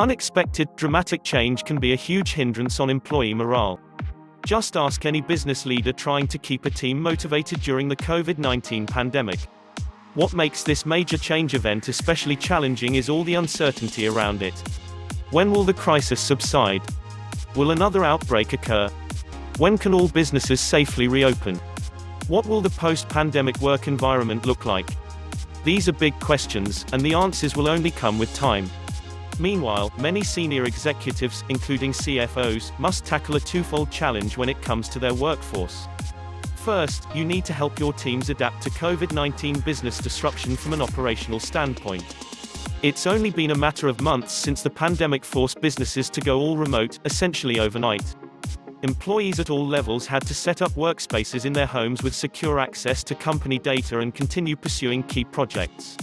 Unexpected, dramatic change can be a huge hindrance on employee morale. Just ask any business leader trying to keep a team motivated during the COVID-19 pandemic. What makes this major change event especially challenging is all the uncertainty around it. When will the crisis subside? Will another outbreak occur? When can all businesses safely reopen? What will the post-pandemic work environment look like? These are big questions, and the answers will only come with time. Meanwhile, many senior executives, including CFOs, must tackle a twofold challenge when it comes to their workforce. First, you need to help your teams adapt to COVID-19 business disruption from an operational standpoint. It's only been a matter of months since the pandemic forced businesses to go all remote, essentially overnight. Employees at all levels had to set up workspaces in their homes with secure access to company data and continue pursuing key projects.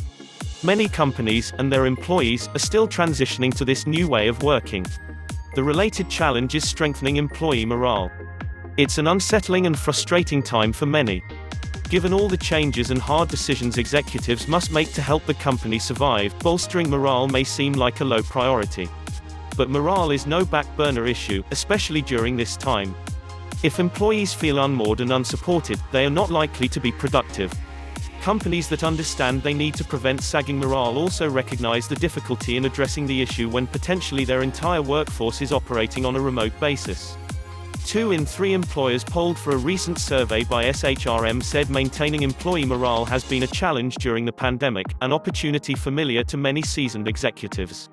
Many companies, and their employees, are still transitioning to this new way of working. The related challenge is strengthening employee morale. It's an unsettling and frustrating time for many. Given all the changes and hard decisions executives must make to help the company survive, bolstering morale may seem like a low priority. But morale is no back-burner issue, especially during this time. If employees feel unmoored and unsupported, they are not likely to be productive. Companies that understand they need to prevent sagging morale also recognize the difficulty in addressing the issue when potentially their entire workforce is operating on a remote basis. 2 in 3 employers polled for a recent survey by SHRM said maintaining employee morale has been a challenge during the pandemic, an opportunity familiar to many seasoned executives.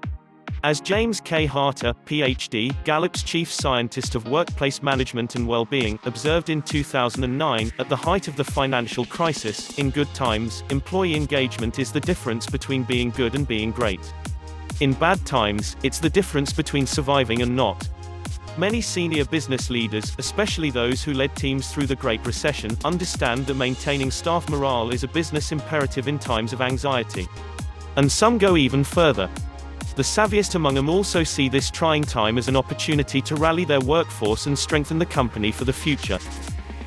As James K. Harter, Ph.D., Gallup's chief scientist of workplace management and well-being, observed in 2009, at the height of the financial crisis, in good times, employee engagement is the difference between being good and being great. In bad times, it's the difference between surviving and not. Many senior business leaders, especially those who led teams through the Great Recession, understand that maintaining staff morale is a business imperative in times of anxiety. And some go even further. The savviest among them also see this trying time as an opportunity to rally their workforce and strengthen the company for the future.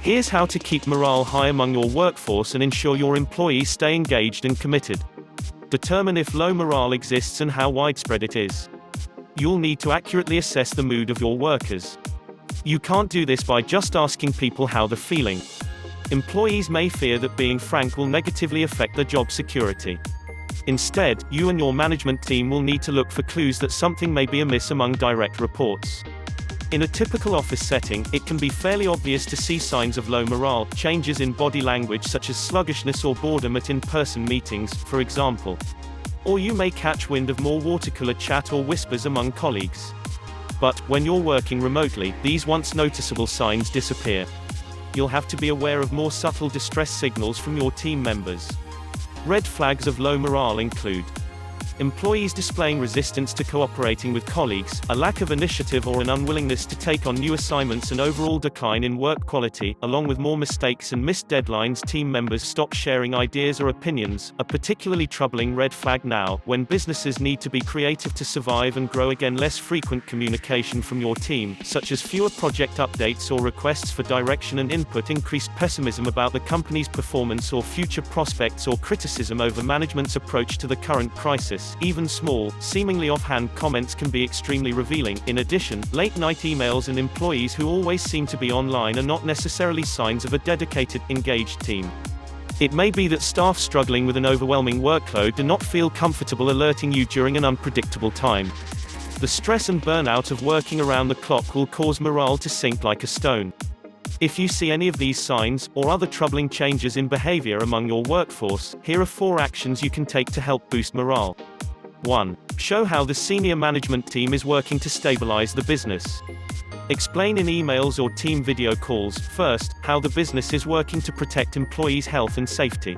Here's how to keep morale high among your workforce and ensure your employees stay engaged and committed. Determine if low morale exists and how widespread it is. You'll need to accurately assess the mood of your workers. You can't do this by just asking people how they're feeling. Employees may fear that being frank will negatively affect their job security. Instead, you and your management team will need to look for clues that something may be amiss among direct reports. In a typical office setting, it can be fairly obvious to see signs of low morale, changes in body language such as sluggishness or boredom at in-person meetings, for example. Or you may catch wind of more water-cooler chat or whispers among colleagues. But, when you're working remotely, these once noticeable signs disappear. You'll have to be aware of more subtle distress signals from your team members. Red flags of low morale include employees displaying resistance to cooperating with colleagues, a lack of initiative or an unwillingness to take on new assignments, and overall decline in work quality, along with more mistakes and missed deadlines. Team members stop sharing ideas or opinions, a particularly troubling red flag now, when businesses need to be creative to survive and grow. Again, less frequent communication from your team, such as fewer project updates or requests for direction and input, increased pessimism about the company's performance or future prospects, or criticism over management's approach to the current crisis. Even small, seemingly offhand comments can be extremely revealing. In addition, late-night emails and employees who always seem to be online are not necessarily signs of a dedicated, engaged team. It may be that staff struggling with an overwhelming workload do not feel comfortable alerting you during an unpredictable time. The stress and burnout of working around the clock will cause morale to sink like a stone. If you see any of these signs, or other troubling changes in behavior among your workforce, here are 4 actions you can take to help boost morale. 1. Show how the senior management team is working to stabilize the business. Explain in emails or team video calls, first, how the business is working to protect employees' health and safety.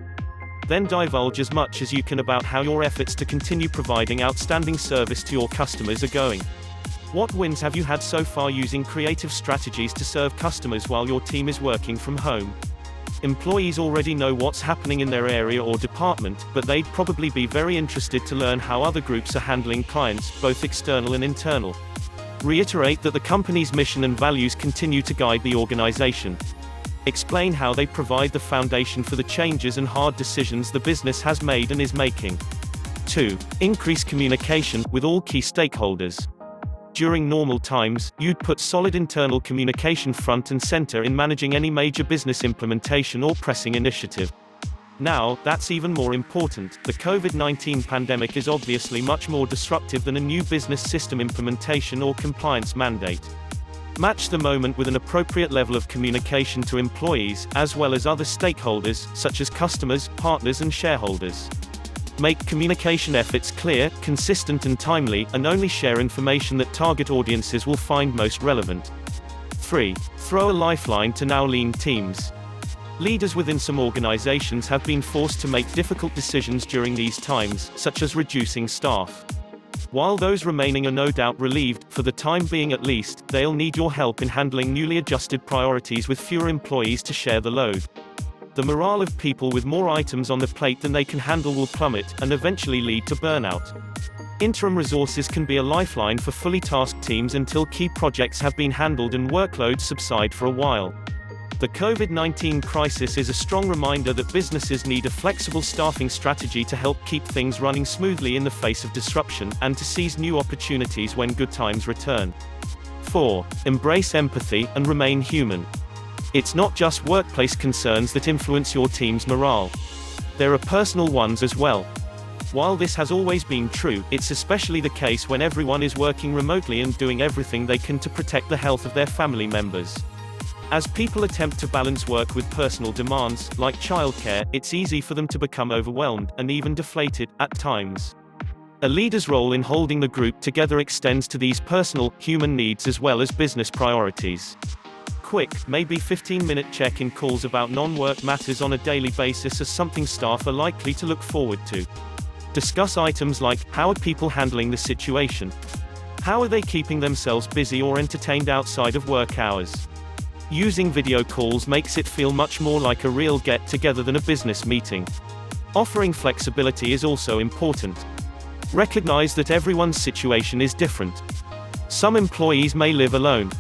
Then divulge as much as you can about how your efforts to continue providing outstanding service to your customers are going. What wins have you had so far using creative strategies to serve customers while your team is working from home? Employees already know what's happening in their area or department, but they'd probably be very interested to learn how other groups are handling clients, both external and internal. Reiterate that the company's mission and values continue to guide the organization. Explain how they provide the foundation for the changes and hard decisions the business has made and is making. 2. Increase communication with all key stakeholders. During normal times, you'd put solid internal communication front and center in managing any major business implementation or pressing initiative. Now, that's even more important. The COVID-19 pandemic is obviously much more disruptive than a new business system implementation or compliance mandate. Match the moment with an appropriate level of communication to employees, as well as other stakeholders, such as customers, partners and shareholders. Make communication efforts clear, consistent and timely, and only share information that target audiences will find most relevant. 3. Throw a lifeline to now lean teams. Leaders within some organizations have been forced to make difficult decisions during these times, such as reducing staff. While those remaining are no doubt relieved, for the time being at least, they'll need your help in handling newly adjusted priorities with fewer employees to share the load. The morale of people with more items on the plate than they can handle will plummet, and eventually lead to burnout. Interim resources can be a lifeline for fully tasked teams until key projects have been handled and workloads subside for a while. The COVID-19 crisis is a strong reminder that businesses need a flexible staffing strategy to help keep things running smoothly in the face of disruption, and to seize new opportunities when good times return. 4. Embrace empathy, and remain human. It's not just workplace concerns that influence your team's morale. There are personal ones as well. While this has always been true, it's especially the case when everyone is working remotely and doing everything they can to protect the health of their family members. As people attempt to balance work with personal demands, like childcare, it's easy for them to become overwhelmed, and even deflated, at times. A leader's role in holding the group together extends to these personal, human needs as well as business priorities. Quick, maybe 15-minute check-in calls about non-work matters on a daily basis are something staff are likely to look forward to. Discuss items like, how are people handling the situation? How are they keeping themselves busy or entertained outside of work hours? Using video calls makes it feel much more like a real get-together than a business meeting. Offering flexibility is also important. Recognize that everyone's situation is different. Some employees may live alone.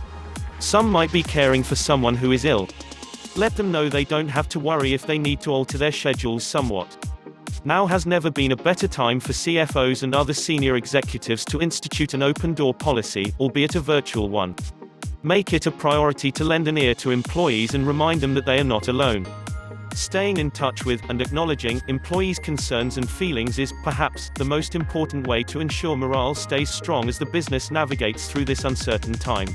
Some might be caring for someone who is ill. Let them know they don't have to worry if they need to alter their schedules somewhat. Now has never been a better time for CFOs and other senior executives to institute an open-door policy, albeit a virtual one. Make it a priority to lend an ear to employees and remind them that they are not alone. Staying in touch with, and acknowledging, employees' concerns and feelings is, perhaps, the most important way to ensure morale stays strong as the business navigates through this uncertain time.